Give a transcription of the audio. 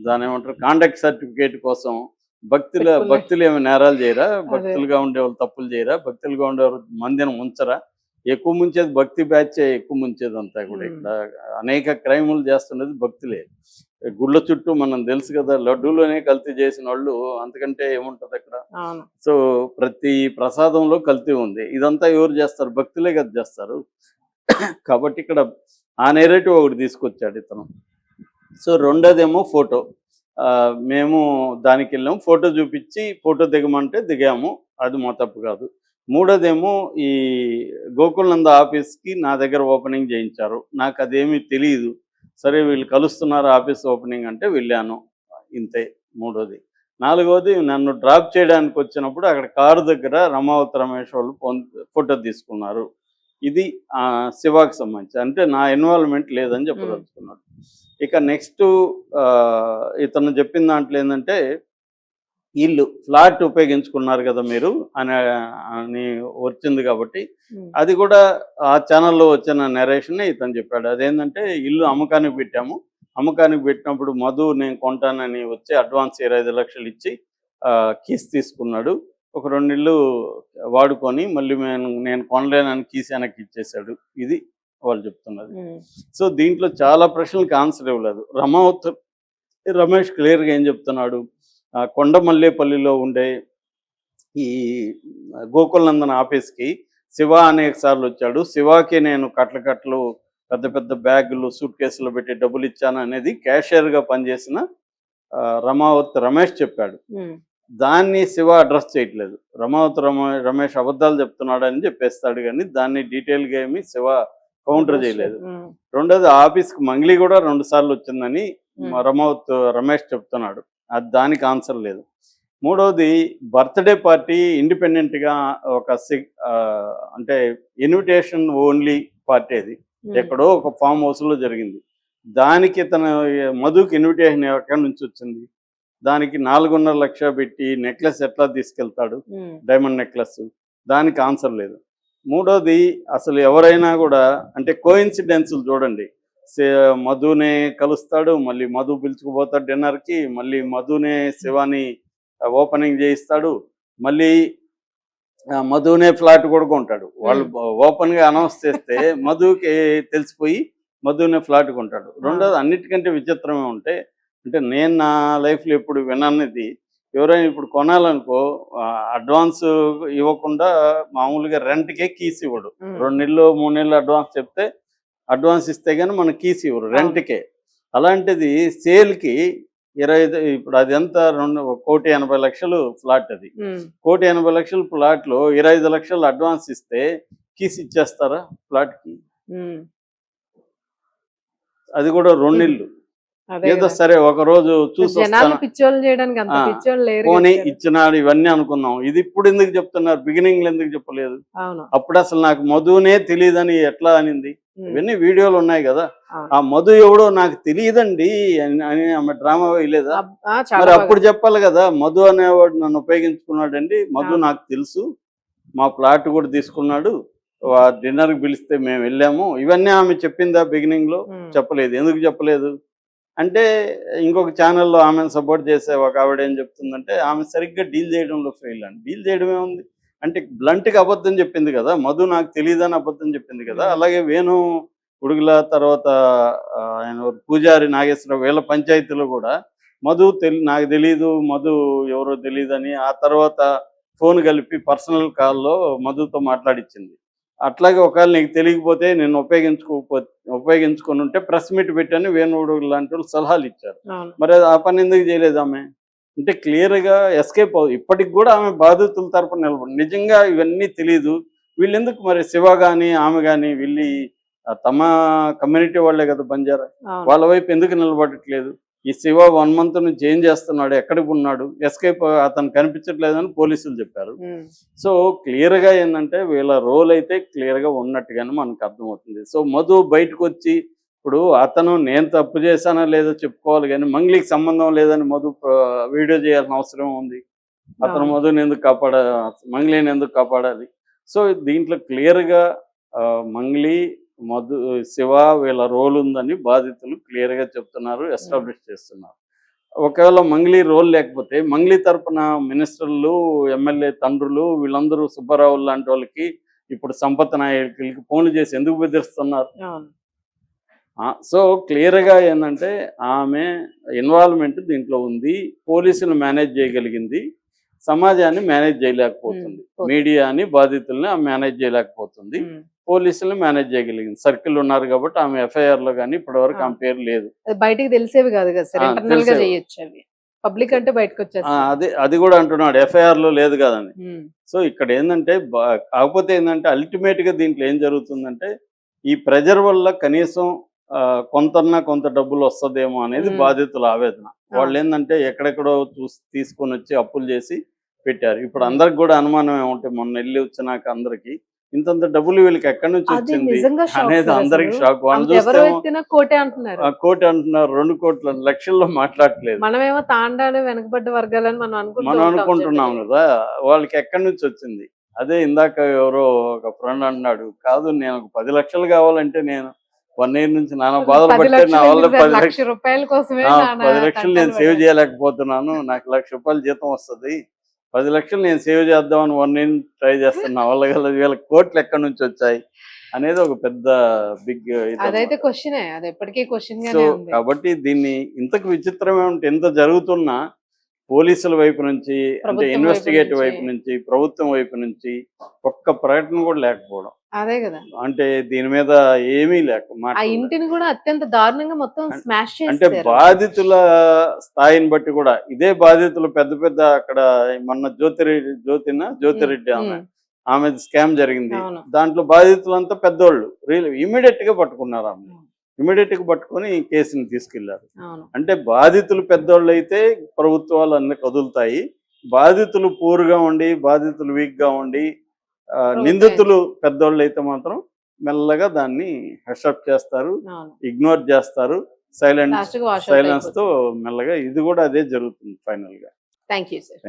దాని ఏమంటారు conduct certificate కోసం పెట్టుకున్నాయి. భక్తులు ఏమి నేరాలు చేయరా? అదే. భక్తులుగా ఉండేవాళ్ళు తప్పులు చేయరా? భక్తులుగా ఉండేవారు మందిని ముంచరా? ఎక్కువ ముంచేది భక్తి బ్యాచే ఎక్కువ ముంచేదంతా కూడా. హ్మ్. ఇక్కడ అనేక క్రైములు చేస్తున్నది భక్తులే. గుళ్ళ చుట్టూ మనం తెలుసు కదా! లడ్డూలోనే కల్తీ చేసినోళ్ళు అంతకంటే ఏముంటదక్కడ? అవును. సో, ప్రతి ప్రసాదంలో కల్తీ ఉంది. ఇదంతా ఎవరు చేస్తారు? భక్తులే కదా చేస్తారు. కాబట్టి ఇక్కడ ఆ నేరేటివ్ ఒకటి తీసుకొచ్చాడు ఇతను. సో, రెండోదేమో ఫోటో. మేము దానికెళ్ళాం. ఫోటో చూపిచ్చి ఫోటో దిగమంటే దిగాము. అది మా తప్పు కాదు. మూడోదేమో ఈ గోకుల్‌నంద ఆఫీస్‌కి నా దగ్గర ఓపెనింగ్ చేయించారు. నాకదేమీ తెలీదు. సరే వీళ్ళు కలుస్తున్నారు ఆఫీస్ ఓపెనింగ్ అంటే వెళ్ళాను. ఇంతే మూడోది. నాలుగోది నన్ను డ్రాప్ చేయడానికొచ్చినప్పుడు అక్కడ కారు దగ్గర రమావతి రమేష్ వాళ్ళు ఫోటో తీసుకున్నారు. ఇది శివాకి సంబంధించి. అంటే నా ఇన్వాల్వ్‌మెంట్ లేదని హ్మ్. చెప్పదలుచుకున్నాడు. ఇక నెక్స్టు ఇతను చెప్పిన దాంట్లో ఏందంటే, ఈళ్ళు ఫ్లాట్ ఉపయోగించుకున్నారు గదా మీరు అని వచ్చింది కాబట్టి, హ్మ్. అది కూడా ఆ ఛానెల్‌లో వచ్చిన నరేషనే ఇతను చెప్పాడు. అదేంటంటే ఇల్లు అమ్మకానికి పెట్టాము. అమ్మకానికి పెట్టినప్పుడు మధు నేను కొంటానని వచ్చి అడ్వాన్స్ 25,00,000 ఇచ్చి కీస్ తీసుకున్నాడు. ఒక 2 నెలలు వాడుకొని మళ్ళీ నేను కొనలేనని కీస్ వెనక్కి ఇచ్చేసాడు. ఇది వాళ్ళు చెప్తున్నది. హ్మ్. సో, దీంట్లో చాలా ప్రశ్నలకి ఆన్సర్ ఇవ్వలేదు. రమేష్ క్లియర్‌గా ఏం చెప్తున్నాడు? కొండమల్లేపల్లిలో ఉండే ఈ గోకులనందన్ ఆఫీస్‌కి శివ అనేక సార్లొచ్చాడు. శివాకి నేను కట్టలు కట్టలు పెద్ద పెద్ద బ్యాగులు, సూట్ కేసులో పెట్టి డబ్బులిచ్చాను అనేది క్యాషియర్‌గా పనిచేసిన రమావత్ రమేష్ చెప్పాడు. హ్మ్. దాన్ని శివ అడ్రెస్ చేయట్లేదు. రమేష్ అబద్ధాలు చెప్తున్నాడని చెప్పేస్తాడు గానీ, దాన్ని డీటెయిల్‌గా ఏమి శివ కౌంటర్ అడ్రెస్ చేయలేదు. హ్మ్. రెండోది ఆఫీస్‌కి మంగ్లీ గూడా 2 సార్లొచ్చిందని హ్మ్. రమేష్ చెప్తున్నాడు. అది దానికి ఆన్సర్ లేదు. మూడోది బర్త్‌డే పార్టీ ఇండిపెండెంట్‌గా ఒక అంటే ఇన్విటేషన్ ఓన్లీ పార్టీ అది. హ్మ్. ఎక్కడో ఒక ఫార్మ్ హౌస్‌లో జరిగింది. దానికి మధుకి ఇన్విటేషన్ ఎక్కడి నుంచొచ్చింది? దానికి 4.5 లక్షలు పెట్టి నెక్లెస్ ఎట్లా తీసుకెళ్తాడు? హ్మ్. Diamond necklace. దానికి ఆన్సర్ లేదు. మూడోది అసలు ఎవరైనా గూడా అంటే కోయిన్సిడెన్స్‌లు చూడండి. సే మధునే కలుస్తాడు. మళ్ళీ మధు పిలుచుకుపోతాడు డిన్నర్‌కి. మళ్ళీ మధునే శివాని ఓపెనింగ్ చేయిస్తాడు. మళ్ళీ మధునే ఫ్లాట్ కూడా కొంటాడు. వాళ్ళు హ్మ్. ఓపెన్‌గా అనౌన్స్ చేస్తే మధుకి తెలిసిపోయి మధునే ఫ్లాట్ కొంటాడు. ఆ! రెండోది అన్నిటికంటే విచిత్రం ఏమంటే, అంటే నేను నా లైఫ్‌లో ఎప్పుడు విననిది ఎవరైనా ఇప్పుడు కొనాలనుకో అడ్వాన్స్ ఇవ్వకుండా మామూలుగా రెంట్‌కే కీస్ ఇవ్వడు. హ్మ్. 2 నెలలు, 3 నెలలు అడ్వాన్స్ చెప్తే అడ్వాన్స్ ఇస్తే గాని మనకి కీస్ ఇవ్వరు అవును. రెంట్‌కే. అలాంటిది సేల్‌కి 25 ఇప్పుడు అదెంత 1,80,00,000 ఫ్లాట్ అది. హ్మ్. 1,80,00,000 ప్లాట్‌లో 25,00,000 అడ్వాన్స్ ఇస్తే కీస్ ఇచ్చేస్తారా ఫ్లాట్‌కి? హ్మ్. అది కూడా 2 హుహు. నెలలు. అదే ఏదో గదా! సరే ఒకరోజు జనాల్ని చూసొస్తాను. పిచ్చోల్ని జేయడానికి అంత ఆ! పిచ్చోళ్ళు లేరు పోనీ గదా సారు. ఇచ్చినాడు ఇవన్నీ అనుకున్నాం. ఇది ఇప్పుడెందుకు చెప్తున్నారు? బిగినింగ్‌లో ఎందుకు చెప్పలేదు? అవును. అప్పుడసలు నాకు మధునే తెలీదని ఎట్లా అనింది? హ్మ్. ఇవన్నీ వీడియోలున్నాయి గదా! అవును. ఆ మధు ఎవడో నాకు తెలీదండి అని ఆమె డ్రామా వేయలేదా? ఆ! చాలా మరి బాగా. అప్పుడు చెప్పాలి గదా! మధు అనేవాడు నన్ను ఉపయోగించుకున్నాడండి. మధు అవును. నాకు తెలుసు. మా ప్లాట్ కూడా తీసుకున్నాడు. డిన్నర్‌కి పిలిస్తే మేమెళ్ళాము. ఇవన్నీ ఆమె చెప్పిందా బిగినింగ్‌లో? హ్మ్. చెప్పలేదు. ఎందుకు చెప్పలేదు? అంటే ఇంకొక ఛానెల్‌లో ఆమెను సపోర్ట్ చేసే ఒక ఆవిడ ఏం చెప్తుందంటే, ఆమె సరిగ్గా డీల్ చేయడంలో ఫెయిల్ అని. డీల్ చేయడం ఏముంది? అంటే బ్లంట్‌గా అబద్ధం చెప్పింది కదా! మధు నాకు తెలీదని అబద్ధం చెప్పింది కదా! హ్మ్. అలాగే వేణు ఉడుగుల తర్వాత ఆయన ఎవరు పూజారి నాగేశ్వరరావు వీళ్ళ పంచాయతీలో కూడా మధు నాకు తెలీదు. మధు ఎవరో తెలీదని ఆ తర్వాత ఫోన్ కలిపి పర్సనల్ కాల్‌లో మధుతో మాట్లాడిచ్చింది. అట్లాగే ఒకవేళ నీకు తెలియకపోతే నిన్ను ఉపయోగించుకొనుంటే ప్రెస్ మీట్ పెట్టని వేణుగోడు లాంటోళ్ళు సలహాలిచ్చారు. అవును. మరి ఆ పని ఎందుకు చేయలేదామె? అంటే క్లియర్‌గా ఎస్కేప్ ఇప్పటికి గూడా ఆమె బాధితుల తరపున నిజంగా ఇవన్నీ తెలీదు. వీళ్ళెందుకు మరి శివ గాని, ఆమె గాని వెళ్లి తమ కమ్యూనిటీ వాళ్ళే గదా! బంజారా. అవును. వాళ్ళ వైపు ఎందుకు నిలబడట్లేదు? ఈ శివ 1 మంత్ నుంచి ఏం చేస్తున్నాడు? ఎక్కడికున్నాడు? ఎస్కేప్ అతను కనిపించట్లేదని పోలీసులు చెప్పారు. హ్మ్. సో, క్లియర్‌గా ఏందంటే వీళ్ళ రోల్ అయితే క్లియర్‌గా ఉన్నట్టుగానే మనకు అర్థమవుతుంది. సో, మధు బయటకొచ్చి ఇప్పుడు అతను నేను తప్పు చేశానో లేదో చెప్పుకోవాలి గానీ, మంగ్లీకి సంబంధం లేదని మధు వీడియో చేయాల్సిన అవసరం ఉంది. అతను అవును. మధుని ఎందుకు మంగ్లీని ఎందుకు కాపాడాలి? సో, దీంట్లో క్లియర్‌గా మంగ్లీ, మధు, శివ వీళ్ళ రోల్ ఉందని బాధితులు క్లియర్‌గా చెప్తున్నారు. హ్మ్. ఎస్టాబ్లిష్ చేస్తున్నారు. ఒకవేళ మంగ్లీ రోల్ లేకపోతే మంగ్లీ తరపున మినిస్టర్లు, ఎమ్మెల్యే తండ్రులు వీళ్ళందరూ సుబ్బారావు లాంటి వాళ్ళకి ఇప్పుడు సంపత్ నాయకులకి ఫోన్లు చేసి ఎందుకు బెదిరిస్తున్నారు? అవును. సో క్లియర్‌గా ఏందంటే ఆమె ఇన్వాల్వ్‌మెంట్ దీంట్లో ఉంది. పోలీసులు మేనేజ్ చేయగలిగింది. సమాజాన్ని మేనేజ్ చేయలేకపోతుంది. ఓకే. మీడియాని, బాధితుల్ని ఆమె మేనేజ్ చేయలేకపోతుంది. ఉమ్. పోలీసుల్ని మేనేజ్ చేయగలిగింది. సర్కిల్ ఉన్నారు కాబట్టి ఆమె ఎఫ్ఐఆర్‌లో గాని ఇప్పటివరకు ఆమె పేరు లేదు. అది బయటికి తెలిసేవి కాదు కదా సార్, ఇంటర్నల్ గా తెలిసేవి. చేయొచ్చు అవి. పబ్లిక్ అంటే బయటకు వచ్చేస్తుంది. అది కూడా అంటున్నాడు ఎఫ్ఐఆర్‌లో లేదు కదని. సో ఇక్కడ ఏందంటే కాకపోతే ఏందంటే అల్టిమేట్‌గా దీంట్లో ఏం జరుగుతుందంటే ఈ ప్రెజర్ వల్ల కనీసం కొంతన్నా కొంత డబ్బులు వస్తదేమో అనేది బాధితుల ఆవేదన. వాళ్ళు ఏందంటే ఎక్కడెక్కడో తీసుకొని వచ్చి అప్పులు చేసి పెట్టారు. ఇప్పుడు అందరికి కూడా అనుమానం ఏమంటే మొన్న వెళ్ళి వచ్చినాక అందరికి ఇంతంత డబ్బులు వీళ్ళకి ఎక్కడి నుంచి అది వచ్చింది నిజంగా షాక్ అనేది సార్ అందరికి అసలు. షాక్. వాళ్ళు ఎవరో చూస్తే ఎత్తినా కోటే అంటున్నారు. కోటి అంటున్నారు, 2 కోట్ల లక్షల్లో మాట్లాడట్లేదు. మనమేమో తాండాలు వెనకబడ్డ వర్గాలని మనం మనం అనుకుంటున్నాం అనుకుంటున్నాం కదా, వాళ్ళకి ఎక్కడి నుంచి వచ్చింది? అదే ఇందాక ఎవరో ఒక ఫ్రెండ్ అన్నాడు, కాదు నేను ఒక 10 లక్షలు కావాలంటే నేను 1 ఇయర్ నుంచి నానా బాధలు 10 పడితే నా వల్ల 10 లక్ష లక్షలు రూపాయల కోసమే 10 లక్షలు నేను సేవ్ చేయలేకపోతున్నాను. నాకు 1 లక్ష రూపాయలు జీతం వస్తుంది. 10 లక్షలు నేను సేవ్ చేద్దామని 1 ఇయర్ ట్రై చేస్తాను. నా వల్ల వీళ్ళ కోట్లు ఎక్కడి నుంచి వచ్చాయి అనేది ఒక పెద్ద బిగ్ అదైతే క్వశ్చనే, అది ఎప్పటికీ క్వశ్చన్ సో గానే ఉంది. కాబట్టి దీన్ని ఇంతకు విచిత్రం ఏమంటే ఎంత జరుగుతున్నా పోలీసుల వైపు నుంచి అంటే ప్రభుత్వం ఇన్వెస్టిగేటివ్ వైపు వైపు నుంచి ప్రభుత్వం వైపు నుంచి ఒక్క ప్రకటన కూడా లేకపోవడం, అదే కదా, అంటే దీని మీద ఏమీ లేక ఆ మాట్లాడలేదు. ఇంటిని కూడా అత్యంత దారుణంగా మొత్తం స్మాష్ అంటే చేశారు. బాధితుల స్థాయిని బట్టి కూడా ఇదే బాధితులు పెద్ద పెద్ద అక్కడ మొన్న జ్యోతిరెడ్డి ఆమె స్కామ్ జరిగింది. అవును. దాంట్లో బాధితులంతా పెద్దోళ్ళు ఇమీడియట్ గా పట్టుకున్నారు. ఆమె ఇమీడియట్ గా పట్టుకొని కేసుని తీసుకెళ్లారు. అవును. అంటే బాధితులు పెద్దోళ్ళు అయితే ప్రభుత్వాలు అన్ని కదులుతాయి. బాధితులు పూర్గా ఉండి బాధితులు వీక్ గా ఉండి నిందితులు పెద్దోళ్ళు అయితే మాత్రం మెల్లగా దాన్ని హెషప్ చేస్తారు, అవును. ఇగ్నోర్ చేస్తారు, Last కి wash out సైలెన్స్ తో మెల్లగా ఇది కూడా అదే జరుగుతుంది ఫైనల్ గా. Thank you sir.